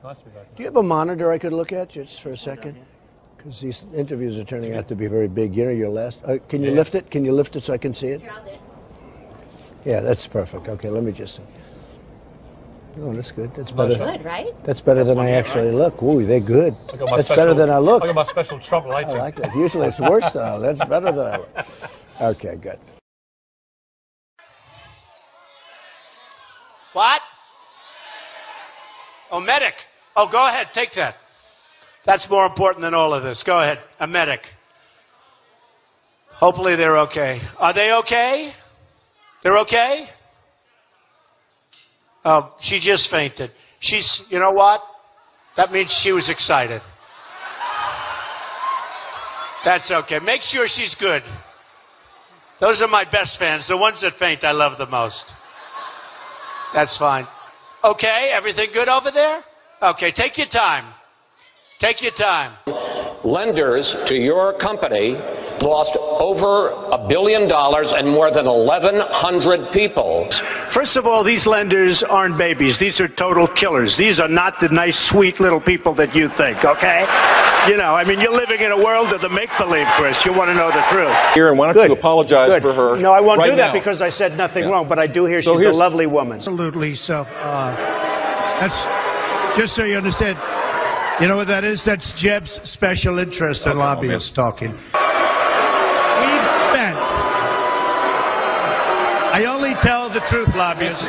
Nice to be back. Do you have a monitor I could look at just for a second? Because these interviews are turning out to be very big. You know, your last. Can you lift it? Can you lift it so I can see it? Yeah, that's perfect. Okay, let me just see. Oh, that's good. That's better. Good, right? That's better than I actually look. Ooh, they're good. That's better than I look. I got my special Trump lighting. I like that. Usually it's worse than that's better than I look. Okay, good. What? Oh, medic. Oh, go ahead. Take that. That's more important than all of this. Go ahead. A medic. Hopefully they're okay. Are they okay? They're okay? Oh, she just fainted. You know what? That means she was excited. That's okay. Make sure she's good. Those are my best fans. The ones that faint, I love the most. That's fine. Okay, everything good over there? Okay, take your time. Take your time. Lenders to your company lost over $1 billion and more than 1,100 people. First of all, these lenders aren't babies. These are total killers. These are not the nice, sweet little people that you think, okay? You know, I mean, you're living in a world of the make-believe, Chris. You want to know the truth. Here, and why don't you apologize for her? No, I won't right do that now. because I said nothing wrong, but I do hear she's a lovely woman. Absolutely. So, that's just so you understand. You know what that is? That's Jeb's special interest in lobbyists talking. We've spent, I only tell the truth, lobbyists.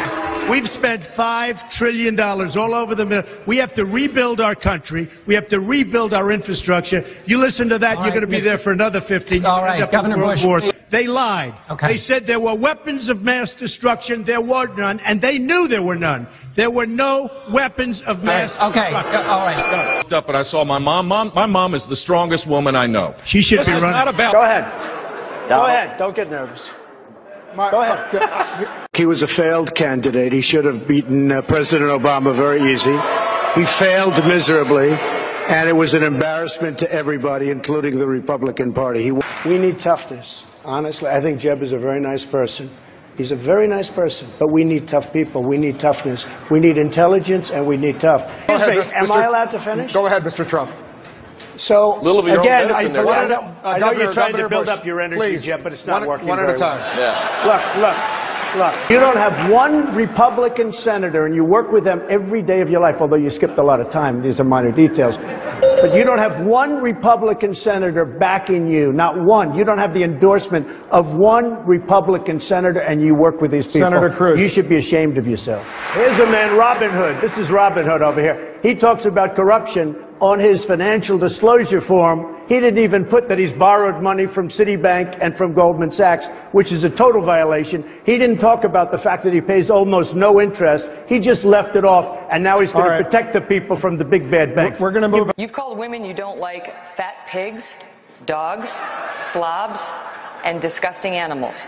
We've spent $5 trillion all over the middle. We have to rebuild our country. We have to rebuild our infrastructure. You listen to that, you're going to be there for another 15 years. All right, Governor Bush. They lied. Okay. They said there were weapons of mass destruction. There were none, and they knew there were none. There were no weapons of mass destruction. All right. Up, and I saw my mom. My mom is the strongest woman I know. She should be running. Not about. Go ahead. Go ahead. Don't get nervous. Go ahead. He was a failed candidate. He should have beaten President Obama very easy. He failed miserably, and it was an embarrassment to everybody, including the Republican Party. We need toughness. Honestly, I think Jeb is a very nice person. He's a very nice person, but we need tough people. We need toughness. We need intelligence, and we need tough. Am I allowed to finish? Go ahead, Mr. Trump. So, again, I know you're trying to build up your energy, Jeb, but it's not working one at a time. Well. Yeah. Look. You don't have one Republican senator, and you work with them every day of your life, although you skipped a lot of time. These are minor details. But you don't have one Republican senator backing you, not one. You don't have the endorsement of one Republican senator, and you work with these people. Senator Cruz. You should be ashamed of yourself. Here's a man, Robin Hood. This is Robin Hood over here. He talks about corruption on his financial disclosure form. He didn't even put that he's borrowed money from Citibank and from Goldman Sachs, which is a total violation. He didn't talk about the fact that he pays almost no interest. He just left it off, and now he's going to protect the people from the big bad banks. We're going to move. You've called women you don't like fat pigs, dogs, slobs, and disgusting animals.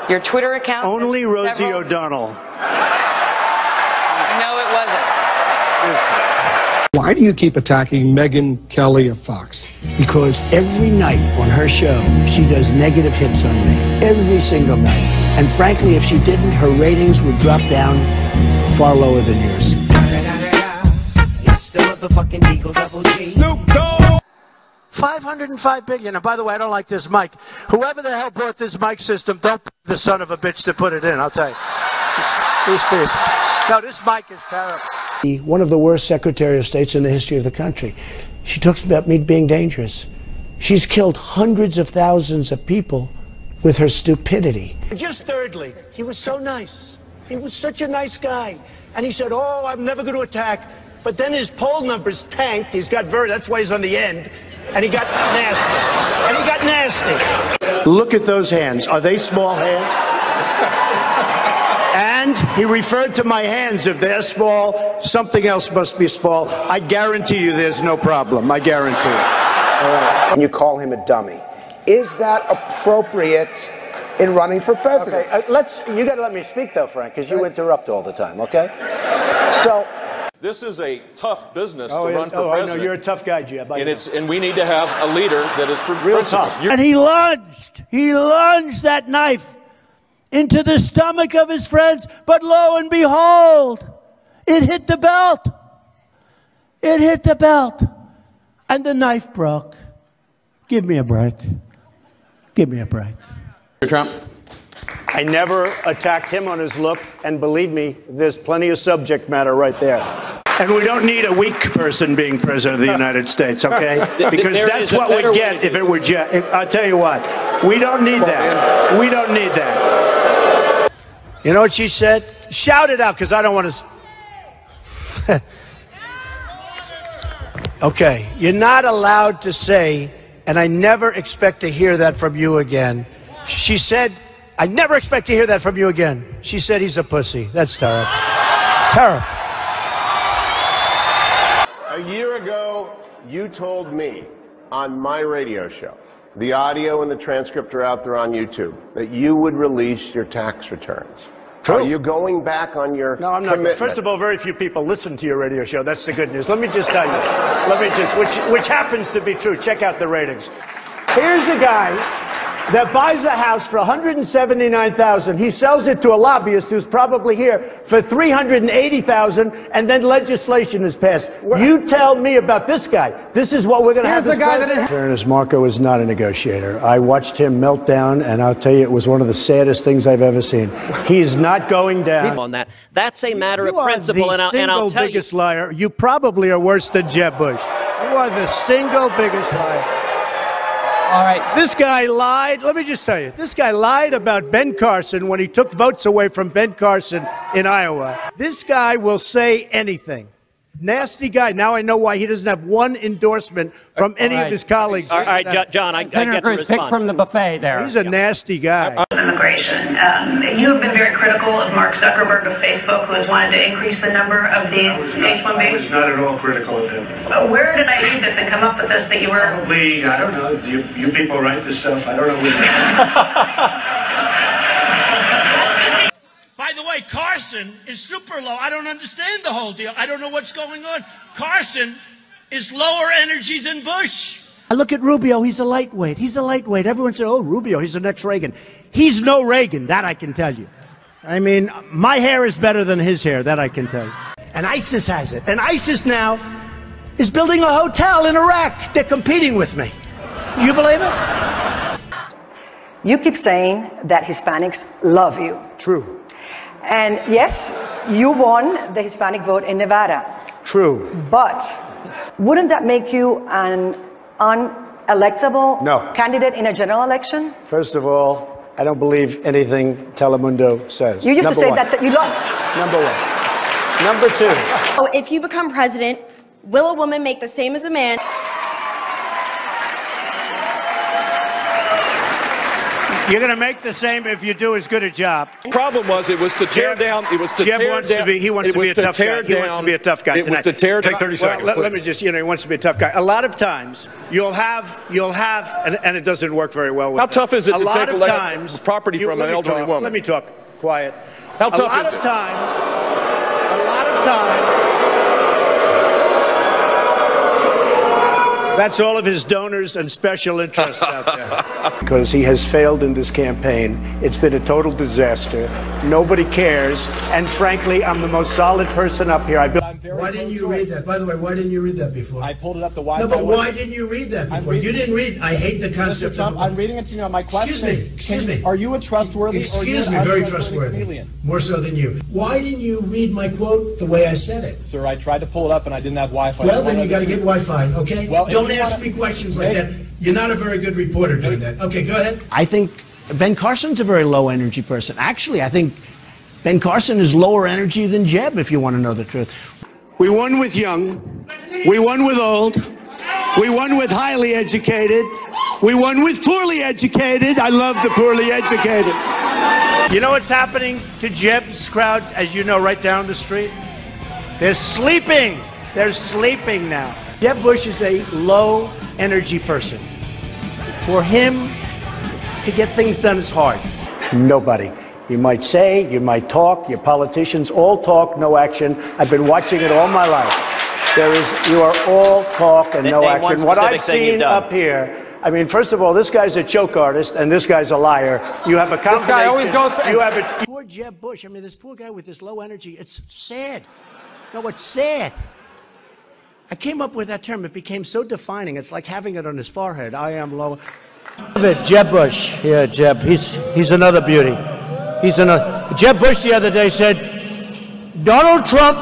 Your Twitter account... Only Rosie O'Donnell. No, it wasn't. Why do you keep attacking Megyn Kelly of Fox? Because every night on her show, she does negative hits on me. Every single night. And frankly, if she didn't, her ratings would drop down far lower than yours. It's the motherfucking Eagle Double G. Snoop Dogg! 505 billion. And by the way, I don't like this mic. Whoever the hell brought this mic system, don't be the son of a bitch to put it in, I'll tell you. These people. No, this mic is terrible. One of the worst Secretary of States in the history of the country. She talks about me being dangerous. She's killed hundreds of thousands of people with her stupidity. Just thirdly, he was so nice. He was such a nice guy. And he said, oh, I'm never going to attack. But then his poll numbers tanked. He's got that's why he's on the end. And he got nasty. Look at those hands. Are they small hands? And he referred to my hands. If they're small, something else must be small. I guarantee you there's no problem. I guarantee it. All right. And you call him a dummy. Is that appropriate in running for president? Okay, you got to let me speak, though, Frank, because you interrupt all the time, okay? So... This is a tough business to run for president. I know. You're a tough guy, Jeb. And we need to have a leader that is real tough. And he lunged that knife into the stomach of his friends, but lo and behold, it hit the belt. It hit the belt, and the knife broke. Give me a break. Give me a break. Trump. I never attacked him on his look, and believe me, there's plenty of subject matter right there. And we don't need a weak person being president of the United States, okay? Because that's what we'd get if it were I'll tell you what, we don't need that. We don't need that. You know what she said? Shout it out, because I don't want to... Okay, you're not allowed to say, and I never expect to hear that from you again. She said, I never expect to hear that from you again. She said he's a pussy. That's terrible. Terrible. A year ago, you told me on my radio show, the audio and the transcript are out there on YouTube, that you would release your tax returns. True. Are you going back on your No, I'm not. commitment? First of all, very few people listen to your radio show. That's the good news. Let me just tell you. Which happens to be true. Check out the ratings. Here's a guy that buys a house for $179,000. He sells it to a lobbyist who's probably here for $380,000, and then legislation is passed. You tell me about this guy. This is what we're going to have as president. In fairness, Marco is not a negotiator. I watched him melt down, and I'll tell you, it was one of the saddest things I've ever seen. He's not going down. On that. That's a matter of principle, You are the single biggest liar. You probably are worse than Jeb Bush. You are the single biggest liar. All right. This guy lied. Let me just tell you. This guy lied about Ben Carson when he took votes away from Ben Carson in Iowa. This guy will say anything. Nasty guy. Now I know why he doesn't have one endorsement from any of his colleagues. All right, John, I get to respond. Pick from the buffet there. He's a nasty guy. Immigration. You have been very critical of Mark Zuckerberg of Facebook, who has wanted to increase the number of these H-1Bs. I was not at all critical of him. Where did I read this and come up with this that you were... Probably, I don't know. You people write this stuff. I don't know. By the way, Carson is super low. I don't understand the whole deal. I don't know what's going on. Carson is lower energy than Bush. I look at Rubio. He's a lightweight. He's a lightweight. Everyone said, oh, Rubio, he's the next Reagan. He's no Reagan. That I can tell you. I mean, my hair is better than his hair. That I can tell you. And ISIS has it. And ISIS now is building a hotel in Iraq. They're competing with me. Do you believe it? You keep saying that Hispanics love you. True. And yes, you won the Hispanic vote in Nevada. True. But wouldn't that make you an unelectable candidate in a general election? First of all, I don't believe anything Telemundo says. You used to say that you love. Number one. Number two. Oh, if you become president, will a woman make the same as a man? You're going to make the same if you do as good a job. The problem was it was to tear down. It was to Jeb tear wants down. to be. He wants to be a tough guy. He wants to be a tough guy It tonight. was to tear down. Take 30 seconds. Let me just. He wants to be a tough guy. A lot of times you'll have, and it doesn't work very well with. How tough is it to take times, property from an elderly woman? Let me talk. Quiet. How tough is it? A lot of times. That's all of his donors and special interests out there. Because he has failed in this campaign. It's been a total disaster. Nobody cares. And frankly, I'm the most solid person up here. Why didn't you read that? By the way, why didn't you read that before? I pulled it up the Wi-Fi. No, but why didn't you read that before? You didn't read. I hate the concept of. I'm reading it to you. My question Excuse me. Are you a trustworthy? Excuse me, very trustworthy. More so than you. Why didn't you read my quote the way I said it? Sir, I tried to pull it up and I didn't have Wi-Fi. Well, then you got to get Wi-Fi, okay? Well, don't ask me questions like that. You're not a very good reporter doing that. Okay, go ahead. I think Ben Carson's a very low energy person. Actually, I think Ben Carson is lower energy than Jeb, if you want to know the truth. We won with young. We won with old. We won with highly educated. We won with poorly educated. I love the poorly educated. You know what's happening to Jeb's crowd, as you know, right down the street? They're sleeping. They're sleeping now. Jeb Bush is a low energy person. For him to get things done is hard. Nobody. You might say, you might talk, your politicians all talk, no action. I've been watching it all my life. You are all talk and no action. What I've seen up here, I mean, first of all, this guy's a joke artist and this guy's a liar. You have a combination. This guy always goes. You have a poor Jeb Bush. I mean, this poor guy with this low energy. It's sad. No, it's sad. I came up with that term. It became so defining. It's like having it on his forehead. I am low. Jeb Bush. Yeah, Jeb. He's another beauty. Jeb Bush the other day said, Donald Trump,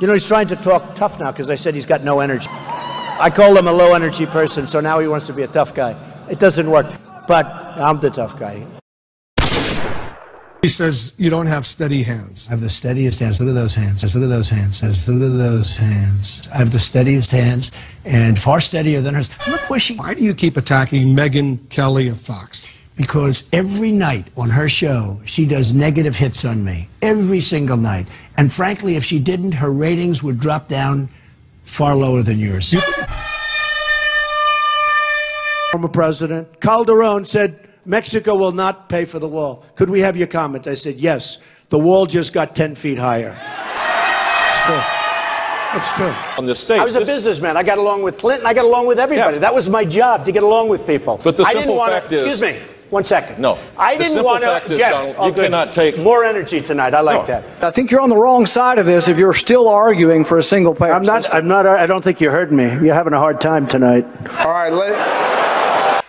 you know, he's trying to talk tough now because I said he's got no energy. I call him a low energy person, so now he wants to be a tough guy. It doesn't work, but I'm the tough guy. He says you don't have steady hands. I have the steadiest hands. Look at those hands. Look at those hands. Look at those hands. I have the steadiest hands, and far steadier than hers. Look where she... Why do you keep attacking Megyn Kelly of Fox? Because every night on her show, she does negative hits on me. Every single night. And frankly, if she didn't, her ratings would drop down far lower than yours. Former president Calderon said, Mexico will not pay for the wall. Could we have your comment? I said, yes. The wall just got 10 feet higher. It's true. It's true. On the state, I was a businessman. I got along with Clinton. I got along with everybody. Yeah. That was my job, to get along with people. But the I didn't simple want fact to, is... Excuse me. 1 second. No. I didn't want to... Donald, you cannot take... More energy tonight. I like that. I think you're on the wrong side of this if you're still arguing for a single-payer system. I don't think you heard me. You're having a hard time tonight. All right,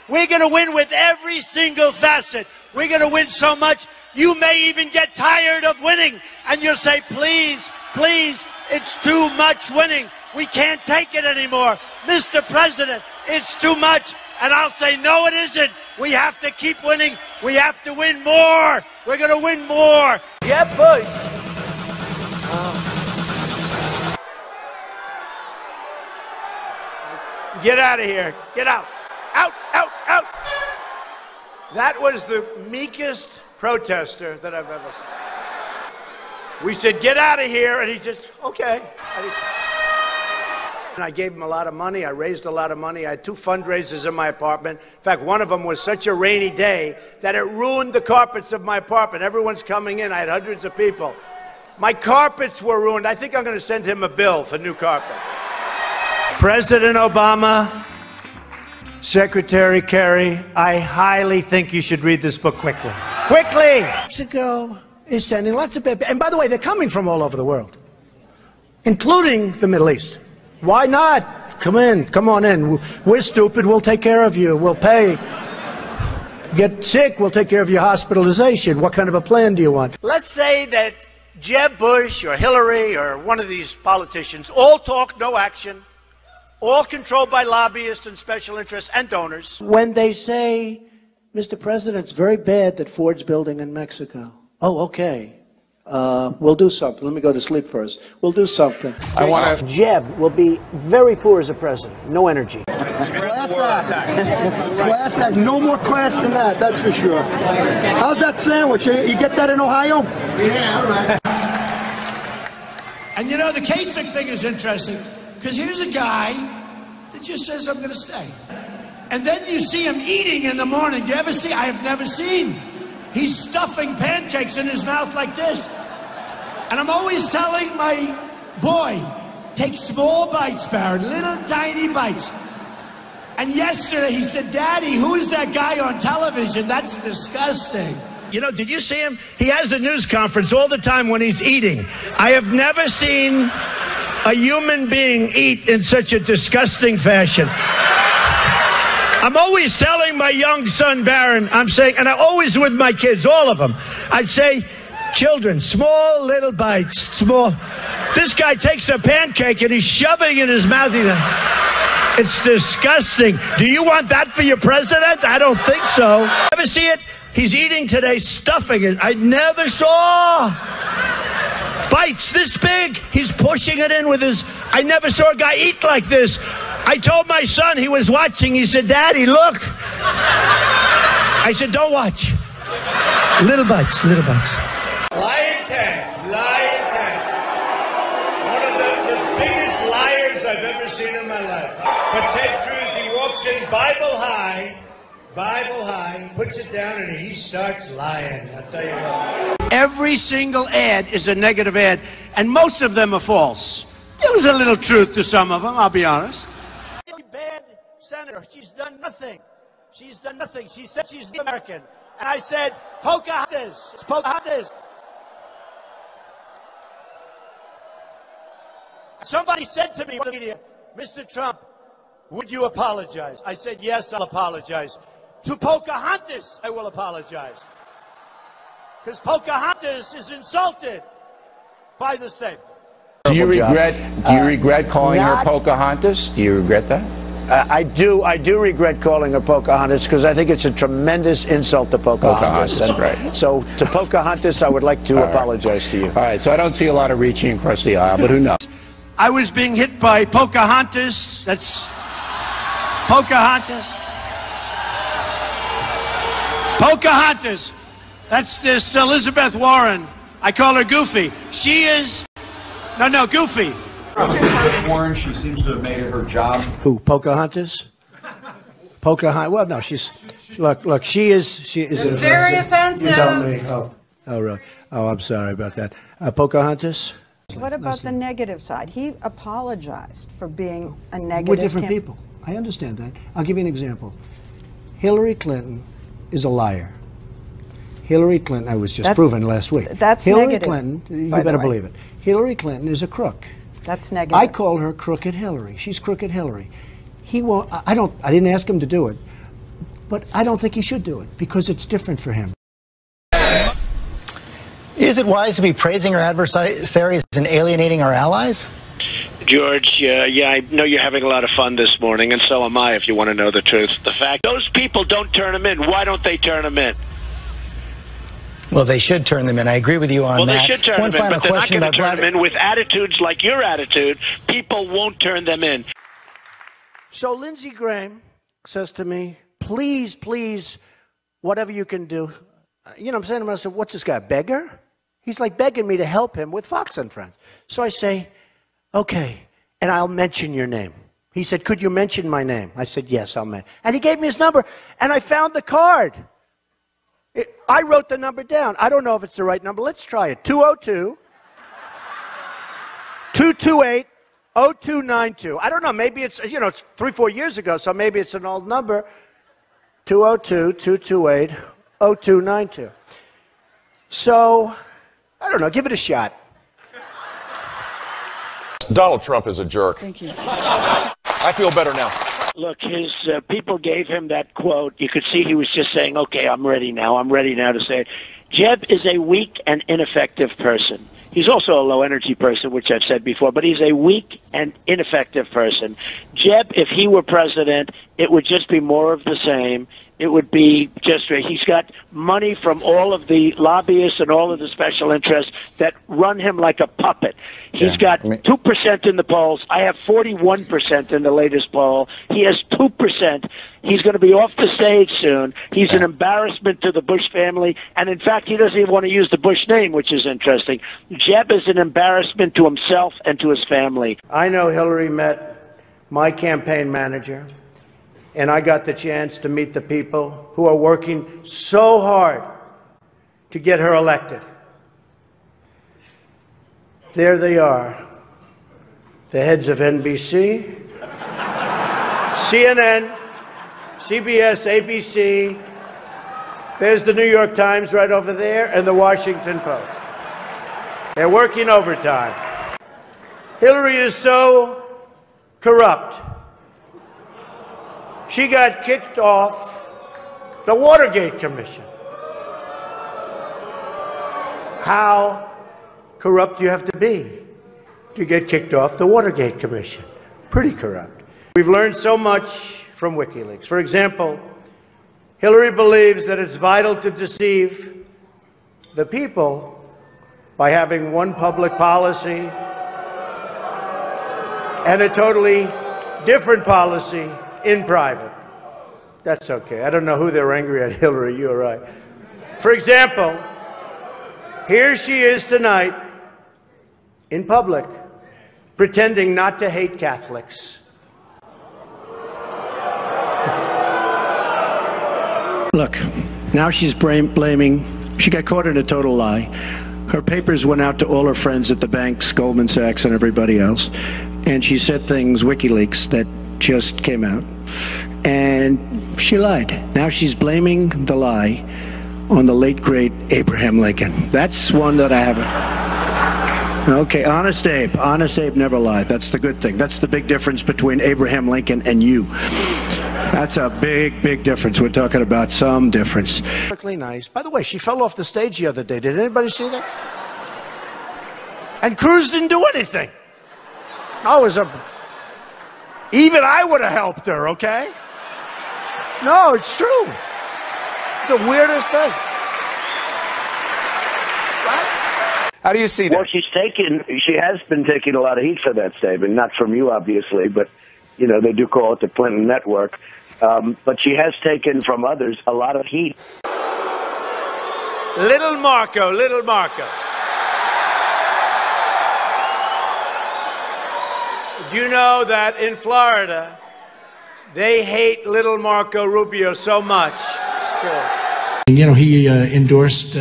We're going to win with every single facet. We're going to win so much, you may even get tired of winning. And you'll say, please, please, it's too much winning. We can't take it anymore. Mr. President, it's too much. And I'll say, no, it isn't. We have to keep winning. We have to win more. We're going to win more. Jeb Bush. Get out of here. Get out. Out, out, out. That was the meekest protester that I've ever seen. We said, get out of here, and he just, okay. And I gave him a lot of money. I raised a lot of money. I had 2 fundraisers in my apartment. In fact, one of them was such a rainy day that it ruined the carpets of my apartment. Everyone's coming in. I had hundreds of people. My carpets were ruined. I think I'm going to send him a bill for new carpet. President Obama, Secretary Kerry, I highly think you should read this book quickly. Quickly! Mexico is sending lots of people. And by the way, they're coming from all over the world, including the Middle East. Why not? Come in. Come on in. We're stupid. We'll take care of you. We'll pay. Get sick. We'll take care of your hospitalization. What kind of a plan do you want? Let's say that Jeb Bush or Hillary or one of these politicians, all talk, no action, all controlled by lobbyists and special interests and donors. When they say, Mr. President, it's very bad that Ford's building in Mexico. Oh, okay. We'll do something. Let me go to sleep first. We'll do something. I want to... Jeb will be very poor as a president. No energy. Class act. Class act. No more class than that, that's for sure. How's that sandwich? You get that in Ohio? Yeah, all right. And you know, the Kasich thing is interesting, because here's a guy that just says, I'm going to stay. And then you see him eating in the morning. You ever see? I have never seen. He's stuffing pancakes in his mouth like this. And I'm always telling my boy, take small bites, Barrett, little tiny bites. And yesterday he said, Daddy, who's that guy on television? That's disgusting. You know, did you see him? He has a news conference all the time when he's eating. I have never seen a human being eat in such a disgusting fashion. I'm always telling my young son, Barron, I'm saying, and I always with my kids, all of them, I'd say, children, small little bites, small. This guy takes a pancake and he's shoving it in his mouth. It's disgusting. Do you want that for your president? I don't think so. Ever see it? He's eating today, stuffing it. I never saw bites this big. He's pushing it in with his, I never saw a guy eat like this. I told my son, he was watching, he said, Daddy, look. I said, don't watch. Little bites, little bites. Lion tag, lion tag. One of the biggest liars I've ever seen in my life. But Ted Cruz, he walks in Bible high, puts it down and he starts lying. I'll tell you what. Every single ad is a negative ad, and most of them are false. There was a little truth to some of them, I'll be honest. Bad senator. She's done nothing. She's done nothing. She said she's American. And I said, Pocahontas. It's Pocahontas. Somebody said to me in the media, Mr. Trump, would you apologize? I said, yes, I'll apologize. To Pocahontas, I will apologize. Because Pocahontas is insulted by the state. Do you regret calling her Pocahontas? Do you regret that? I do regret calling her Pocahontas because I think it's a tremendous insult to Pocahontas. Right. So to Pocahontas, I would like to apologize to you. All right, so I don't see a lot of reaching across the aisle, but who knows? I was being hit by Pocahontas. That's Pocahontas. Pocahontas. That's this Elizabeth Warren. I call her Goofy. She is... No, Goofy. Warren, she seems to have made it her job. Who, Pocahontas? Pocahontas. Well, no, she's. Look. She is. It's very offensive. You tell me. Oh, really? Oh, I'm sorry about that. Pocahontas. What about the negative side? He apologized for being a negative. We're different people. I understand that. I'll give you an example. Hillary Clinton is a liar. Hillary Clinton, I was just proven last week. That's Hillary negative. Clinton, you better believe it. Hillary Clinton is a crook. That's negative. I call her Crooked Hillary. She's Crooked Hillary. He won't. I didn't ask him to do it, but I don't think he should do it because it's different for him. Is it wise to be praising our adversaries and alienating our allies? George, yeah, I know you're having a lot of fun this morning, and so am I, if you want to know the truth. The fact, those people don't turn them in. Why don't they turn them in? Well, they should turn them in. I agree with you on that. Well, they should turn them in, but they're not going to turn them in with attitudes like your attitude. People won't turn them in. So Lindsey Graham says to me, please, whatever you can do. You know, I'm saying to myself, what's this guy, a beggar? He's like begging me to help him with Fox and Friends. So I say, okay, and I'll mention your name. He said, could you mention my name? I said, yes, I'll mention. And he gave me his number, and I found the card. I wrote the number down. I don't know if it's the right number. Let's try it. 202-228-0292. I don't know. Maybe it's, you know, it's 3-4 years ago, so maybe it's an old number. 202-228-0292. So, I don't know. Give it a shot. Donald Trump is a jerk. Thank you. I feel better now. Look, his people gave him that quote. You could see he was just saying, okay, I'm ready now. I'm ready now to say it. Jeb is a weak and ineffective person. He's also a low-energy person, which I've said before, but he's a weak and ineffective person. Jeb, if he were president, it would just be more of the same. It would be just, he's got money from all of the lobbyists and all of the special interests that run him like a puppet. He's got 2% in the polls. I have 41% in the latest poll. He has 2%. He's going to be off the stage soon. He's an embarrassment to the Bush family. And, in fact, he doesn't even want to use the Bush name, which is interesting. Jeb is an embarrassment to himself and to his family. I know Hillary met my campaign manager, and I got the chance to meet the people who are working so hard to get her elected. There they are, the heads of NBC, CNN, CBS, ABC. There's the New York Times right over there, and the Washington Post. They're working overtime. Hillary is so corrupt. She got kicked off the Watergate Commission. How corrupt do you have to be to get kicked off the Watergate Commission? Pretty corrupt. We've learned so much from WikiLeaks. For example, Hillary believes that it's vital to deceive the people by having one public policy and a totally different policy in private. That's okay. I don't know who they're angry at, Hillary, you're right. For example, here she is tonight in public pretending not to hate Catholics. Look, now she's blaming, she got caught in a total lie. Her papers went out to all her friends at the banks, Goldman Sachs and everybody else, and she said things, WikiLeaks, that just came out, and she lied. Now she's blaming the lie on the late, great Abraham Lincoln. That's one that I haven't. Okay, Honest Abe. Honest Abe never lied. That's the good thing. That's the big difference between Abraham Lincoln and you. That's a big, big difference. We're talking about some difference. Perfectly nice. By the way, she fell off the stage the other day. Did anybody see that? And Cruz didn't do anything. No, it was even I would have helped her, okay? No, it's true. It's the weirdest thing. How do you see that? Well, she has been taking a lot of heat for that statement, not from you, obviously, but, you know, they do call it the Clinton Network. But she has taken from others a lot of heat. Little Marco, little Marco. Do you know that in Florida, they hate little Marco Rubio so much? It's true. You know, he endorsed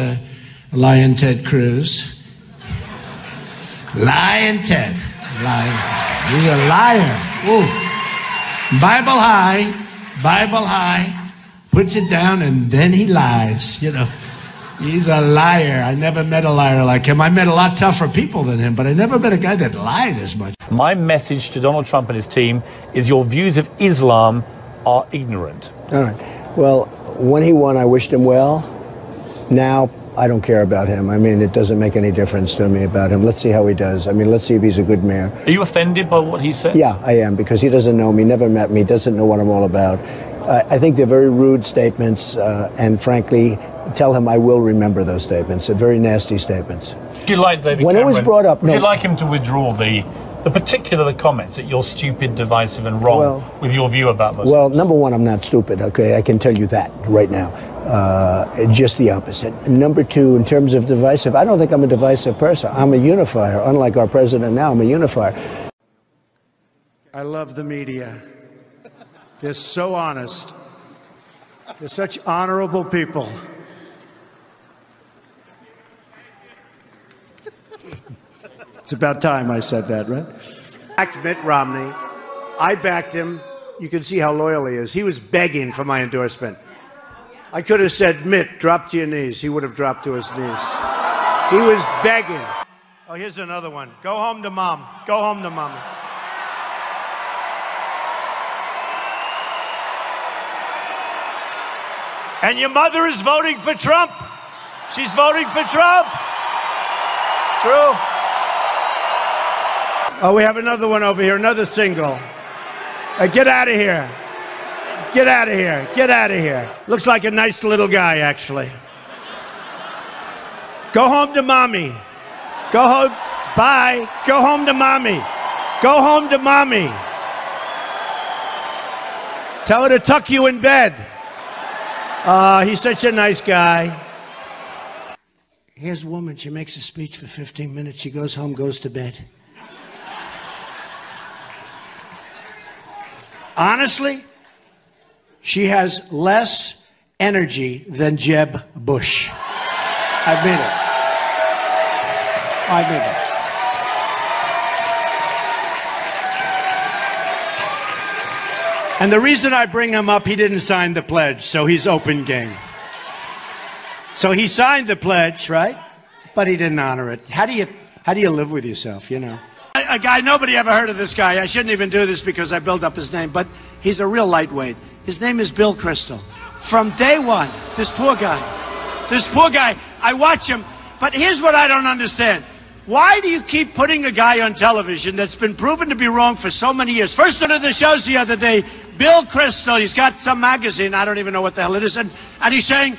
Lion Ted Cruz. Lion Ted. Lion. He's a liar. Ooh. Bible high, puts it down, and then he lies. You know, he's a liar. I never met a liar like him. I met a lot tougher people than him, but I never met a guy that lied as much. My message to Donald Trump and his team is your views of Islam are ignorant. All right. Well, when he won, I wished him well. Now, I don't care about him. I mean, it doesn't make any difference to me about him. Let's see how he does. I mean, let's see if he's a good mayor. Are you offended by what he said? Yeah, I am, because he doesn't know me, never met me, doesn't know what I'm all about. I think they're very rude statements, and frankly, tell him I will remember those statements. They're very nasty statements. Would you like David when Cameron, it was brought up, would you like him to withdraw the particular comments that you're stupid, divisive, and wrong with your view about Muslims? Well, number one, I'm not stupid, okay? I can tell you that right now. Just the opposite. Number two, in terms of divisive, I don't think I'm a divisive person. I'm a unifier. Unlike our president now, I'm a unifier. I love the media. They're so honest. They're such honorable people. It's about time I said that, right? Backed Mitt Romney. I backed him. You can see how loyal he is. He was begging for my endorsement. I could have said, Mitt, drop to your knees. He would have dropped to his knees. He was begging. Oh, here's another one. Go home to mom. Go home to mommy. And your mother is voting for Trump. She's voting for Trump. True. Oh, we have another one over here, another single. Get out of here. Get out of here. Get out of here. Looks like a nice little guy, actually. Go home to mommy. Go home. Bye. Go home to mommy. Go home to mommy. Tell her to tuck you in bed. He's such a nice guy. Here's a woman. She makes a speech for 15 minutes. She goes home, goes to bed. Honestly, she has less energy than Jeb Bush. I mean it. I mean it. And the reason I bring him up, he didn't sign the pledge, so he's open game. So he signed the pledge, right? But he didn't honor it. How do you live with yourself, you know? A guy, nobody ever heard of this guy. I shouldn't even do this because I built up his name, but he's a real lightweight. His name is Bill Kristol. From day one, this poor guy, I watch him, but here's what I don't understand. Why do you keep putting a guy on television that's been proven to be wrong for so many years? First one of the shows the other day, Bill Kristol, he's got some magazine, I don't even know what the hell it is, and he's saying,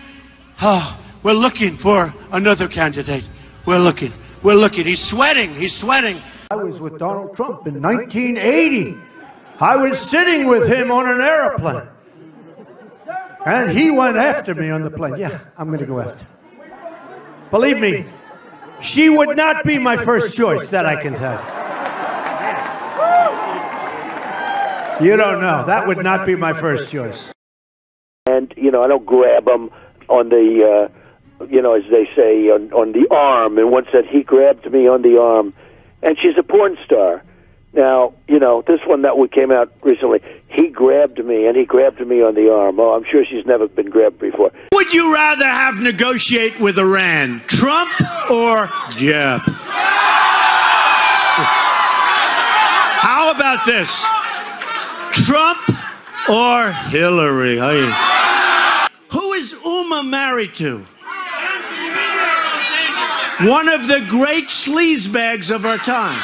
oh, we're looking for another candidate. We're looking. He's sweating. I was with Donald Trump in 1980. I was sitting with him on an airplane. And he went after me on the plane. Yeah, I'm going to go after. Believe me, she would not be my first choice, that I can tell you. You don't know. That would not be my first choice. And, you know, I don't grab him on the, you know, as they say, on the arm. And once said he grabbed me on the arm. And she's a porn star. Now, you know, this one that came out recently, he grabbed me, and he grabbed me on the arm. Oh, I'm sure she's never been grabbed before. Would you rather have negotiate with Iran, Trump or Jeb? How about this? Trump or Hillary? Who is Uma married to? One of the great sleazebags of our time.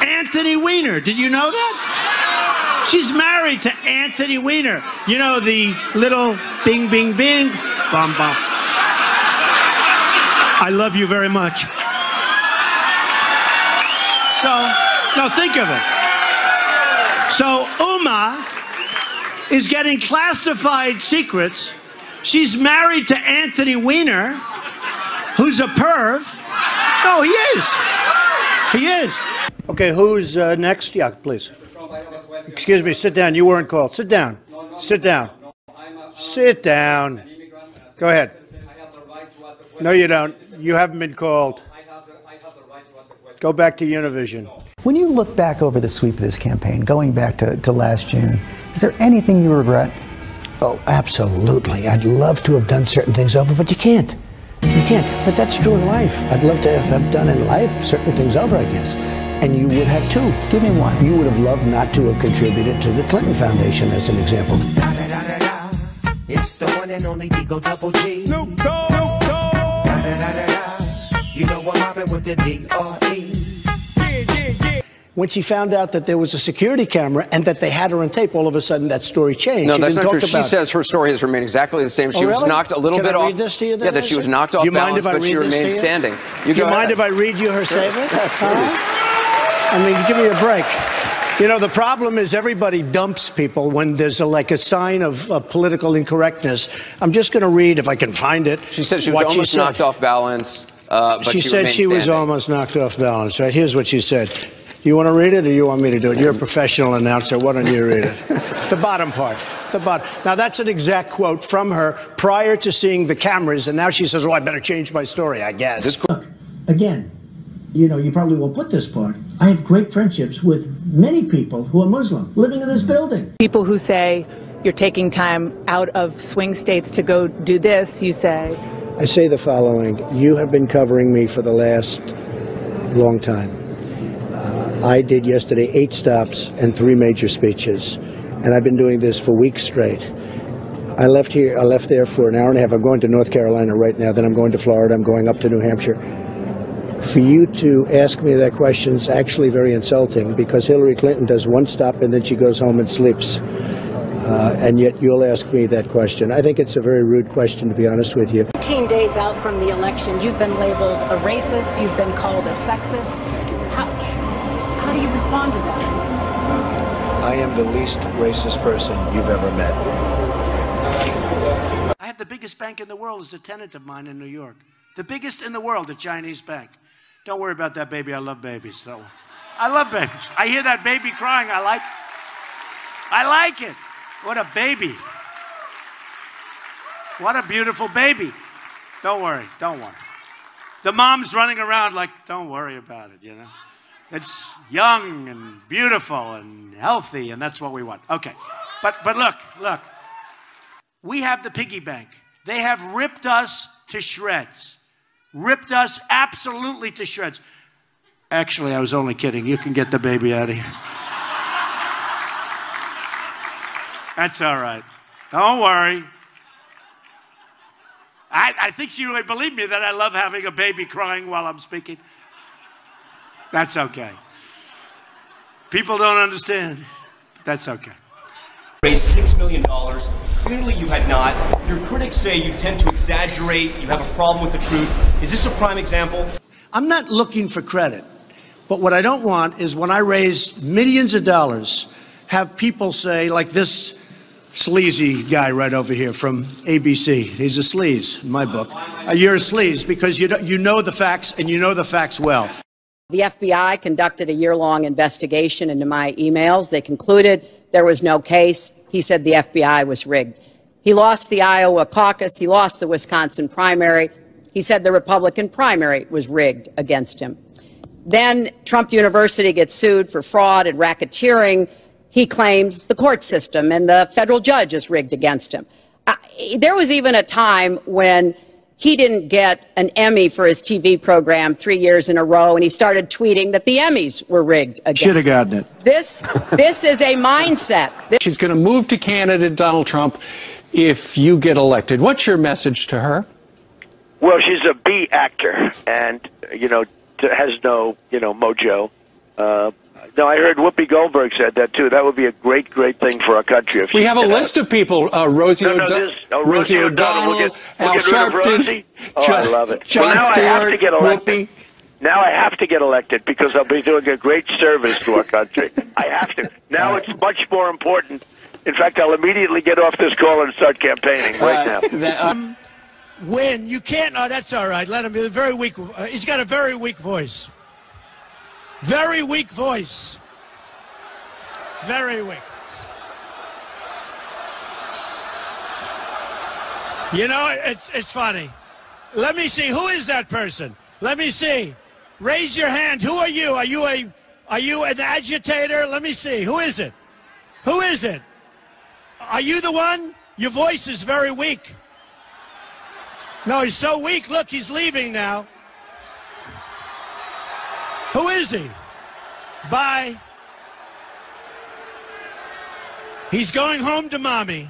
Anthony Weiner. Did you know that? She's married to Anthony Weiner. You know, the little bing, bing, bing, bum, bum. I love you very much. So, now think of it. So Uma is getting classified secrets. She's married to Anthony Weiner, who's a perv. No, he is. He is. Okay, who's next? Yeah, please. Excuse me, sit down. You weren't called. Sit down. Sit down. Sit down. Go ahead. No, you don't. You haven't been called. Go back to Univision. When you look back over the sweep of this campaign, going back to last June, is there anything you regret? Oh, absolutely. I'd love to have done certain things over, but you can't. You can't. But that's true in life. I'd love to have done in life certain things over, I guess. And you would have too. Give me one. You would have loved not to have contributed to the Clinton Foundation, as an example. It's the one and only Digo Double G. Snoop Dogg. You know what happened with the D.R.E. When she found out that there was a security camera and that they had her on tape, all of a sudden that story changed. No, she that's didn't not true. talk She about says her story has remained exactly the same. She was really? knocked a little Can bit I off. read this to you then, Yeah, that she was knocked off balance, but she remained standing. Do you mind if I read you her statement? I mean, give me a break. You know, the problem is everybody dumps people when there's like a sign of political incorrectness. I'm just going to read, if I can find it. She said she was almost knocked off balance, but she said she was almost knocked off balance, right? Here's what she said. You want to read it or you want me to do it? You're a professional announcer. Why don't you read it? The bottom part. The bottom. Now, that's an exact quote from her prior to seeing the cameras, and now she says, oh, I better change my story, I guess. Look, again, you know, you probably won't put this part. I have great friendships with many people who are Muslim living in this building. People who say you're taking time out of swing states to go do this, you say. I say the following. You have been covering me for the last long time. I did yesterday 8 stops and 3 major speeches, and I've been doing this for weeks straight. I left there for an hour and a half. I'm going to North Carolina right now, then I'm going to Florida, I'm going up to New Hampshire. For you to ask me that question is actually very insulting, because Hillary Clinton does 1 stop and then she goes home and sleeps. And yet you'll ask me that question. I think it's a very rude question, to be honest with you. 18 days out from the election, you've been labeled a racist, you've been called a sexist. How do you respond to that? I am the least racist person you've ever met. I have the biggest bank in the world as a tenant of mine in New York. The biggest in the world, a Chinese bank. Don't worry about that baby. I love babies. So I love babies. I hear that baby crying. I like it. What a baby. What a beautiful baby. Don't worry. Don't worry. The mom's running around like, don't worry about it, you know. It's young and beautiful and healthy, and that's what we want. Okay. But look. We have the piggy bank. They have ripped us to shreds. Ripped us absolutely to shreds. Actually, I was only kidding. You can get the baby out of here. That's all right. Don't worry. I think she really believed me that I love having a baby crying while I'm speaking. That's okay. People don't understand. That's okay. Raised $6 million. Clearly you had not. Your critics say you tend to exaggerate, you have a problem with the truth. Is this a prime example? I'm not looking for credit, but what I don't want is when I raise millions of dollars, have people say, like this sleazy guy right over here from ABC. He's a sleaze in my book. You're a sleaze because you know the facts, and you know the facts well. The FBI conducted a year-long investigation into my emails. They concluded there was no case. He said the FBI was rigged. He lost the Iowa caucus. He lost the Wisconsin primary. He said the Republican primary was rigged against him. Then Trump University gets sued for fraud and racketeering. He claims the court system and the federal judge is rigged against him. There was even a time when he didn't get an Emmy for his TV program 3 years in a row, and he started tweeting that the Emmys were rigged against him. Should have gotten it. This is a mindset. She's going to move to candidate Donald Trump if you get elected. What's your message to her? Well, she's a B actor, and has no mojo. No, I heard Whoopi Goldberg said that too. That would be a great thing for our country. If we have a list of people: Rosie O'Donnell, we'll Al get rid of Rosie. Oh, I love it. Jon well, now Stewart, I have to get elected. Whoopi. Now I have to get elected because I'll be doing a great service to our country. I have to. Now it's much more important. In fact, I'll immediately get off this call and start campaigning right now. When you can't, no, that's all right. Let him be very weak. He's got a very weak voice. Very weak voice. Very weak. You know, it's funny. Let me see. Who is that person? Let me see. Raise your hand. Who are you? Are you an agitator? Let me see. Who is it? Who is it? Are you the one? Your voice is very weak. No, he's so weak. Look, he's leaving now. Who is he? Bye. He's going home to mommy.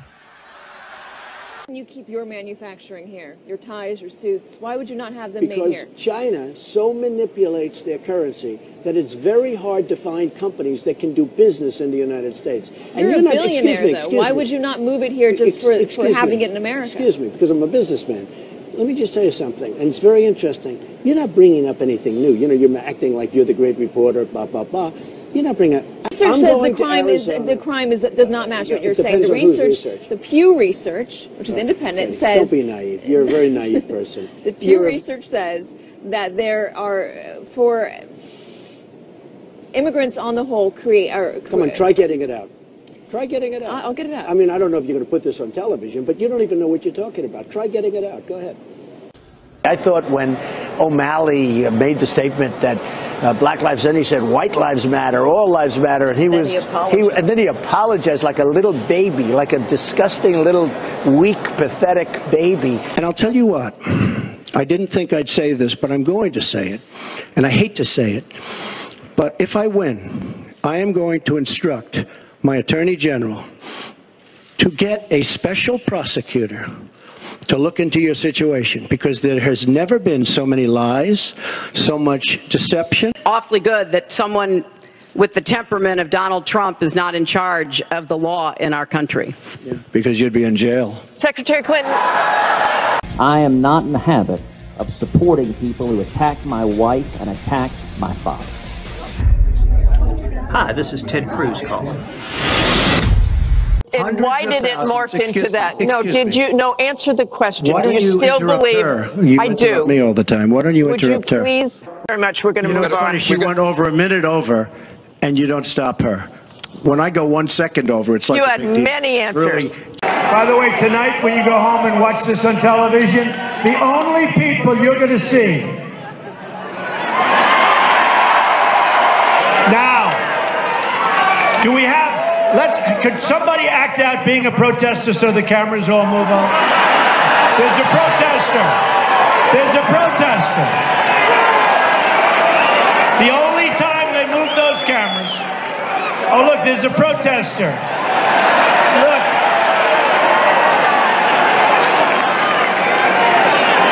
You keep your manufacturing here, your ties, your suits. Why would you not have them made here? Because China so manipulates their currency that it's very hard to find companies that can do business in the United States. You're a billionaire, though. Why would you not move it here just for having it in America? Excuse me, because I'm a businessman. Let me just tell you something, and it's very interesting. You're not bringing up anything new. You know, you're acting like you're the great reporter, blah, blah, blah. You're not bringing up... Research says the crime does not match what you're saying. The research, the Pew Research, which is independent, says... Don't be naive. You're a very naive person. The Pew Research says that there are, for immigrants on the whole, Come on, try getting it out. Try getting it out. I'll get it out. I mean, I don't know if you're going to put this on television, but you don't even know what you're talking about. Try getting it out. Go ahead. I thought when O'Malley made the statement that Black Lives Matter, he said white lives matter, all lives matter, and then he apologized like a little baby, like a disgusting little weak, pathetic baby. And I'll tell you what, I didn't think I'd say this, but I'm going to say it, and I hate to say it, but if I win, I am going to instruct my Attorney General to get a special prosecutor to look into your situation, because there has never been so many lies, so much deception. Awfully good that someone with the temperament of Donald Trump is not in charge of the law in our country. Yeah, because you'd be in jail. Secretary Clinton. I am not in the habit of supporting people who attack my wife and attack my father. Hi, this is Ted Cruz calling. And why did it morph into that? No, did you? No, answer the question. Do you still believe? I do. You interrupt me all the time. Why don't you interrupt her? Would you please? Very much. We're going to move on. She went over a minute over, and you don't stop her. When I go 1 second over, it's like you had many answers. By the way, tonight when you go home and watch this on television, the only people you're going to see. Now, do we have? Could somebody act out being a protester so the cameras all move on? There's a protester. There's a protester. The only time they move those cameras. Oh, look, there's a protester. Look.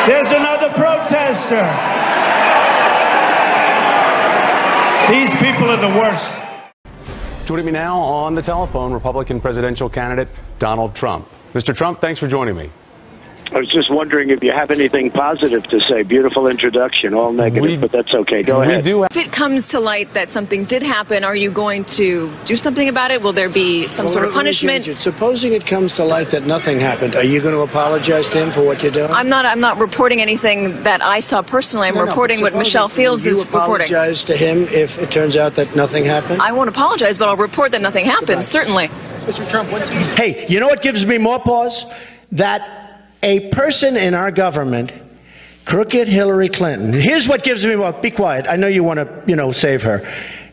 There's another protester. These people are the worst. Joining me now on the telephone, Republican presidential candidate Donald Trump. Mr. Trump, thanks for joining me. I was just wondering if you have anything positive to say. Beautiful introduction, all negative, but that's okay. Go ahead. If it comes to light that something did happen, are you going to do something about it? Will there be some sort of punishment? Supposing it comes to light that nothing happened, are you going to apologize to him for what you're doing? I'm not reporting anything that I saw personally. I'm reporting what Michelle Fields is reporting. Will you apologize to him if it turns out that nothing happened? I won't apologize, but I'll report that nothing happened, certainly. Mr. Trump, what do you say? Hey, you know what gives me more pause? That a person in our government, crooked Hillary Clinton, here's what gives me more, be quiet, I know you want to, save her,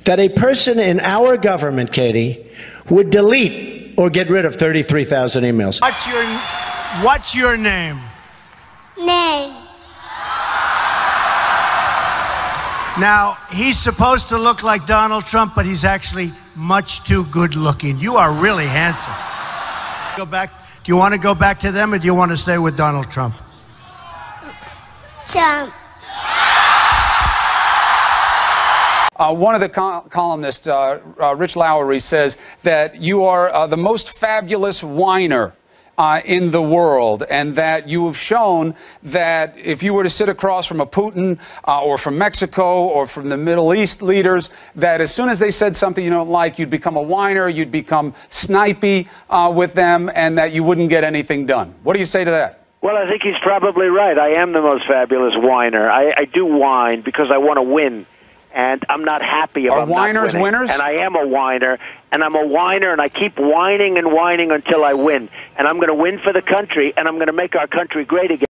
that a person in our government, Katie, would delete or get rid of 33,000 emails. What's your name? name. Now, he's supposed to look like Donald Trump, but he's actually much too good looking. You are really handsome. Go back. Do you want to go back to them, or do you want to stay with Donald Trump? Trump. One of the columnists, Rich Lowry, says that you are the most fabulous whiner in the world, and that you have shown that if you were to sit across from a Putin or from Mexico or from the Middle East leaders, that as soon as they said something you don't like, you'd become a whiner, you'd become snipey with them, and that you wouldn't get anything done. What do you say to that? Well, I think he's probably right. I am the most fabulous whiner. I do whine because I want to win. And I'm not happy if I'm not winning. Are whiners winners? And I am a whiner, and I'm a whiner, and I keep whining and whining until I win. And I'm going to win for the country, and I'm going to make our country great again.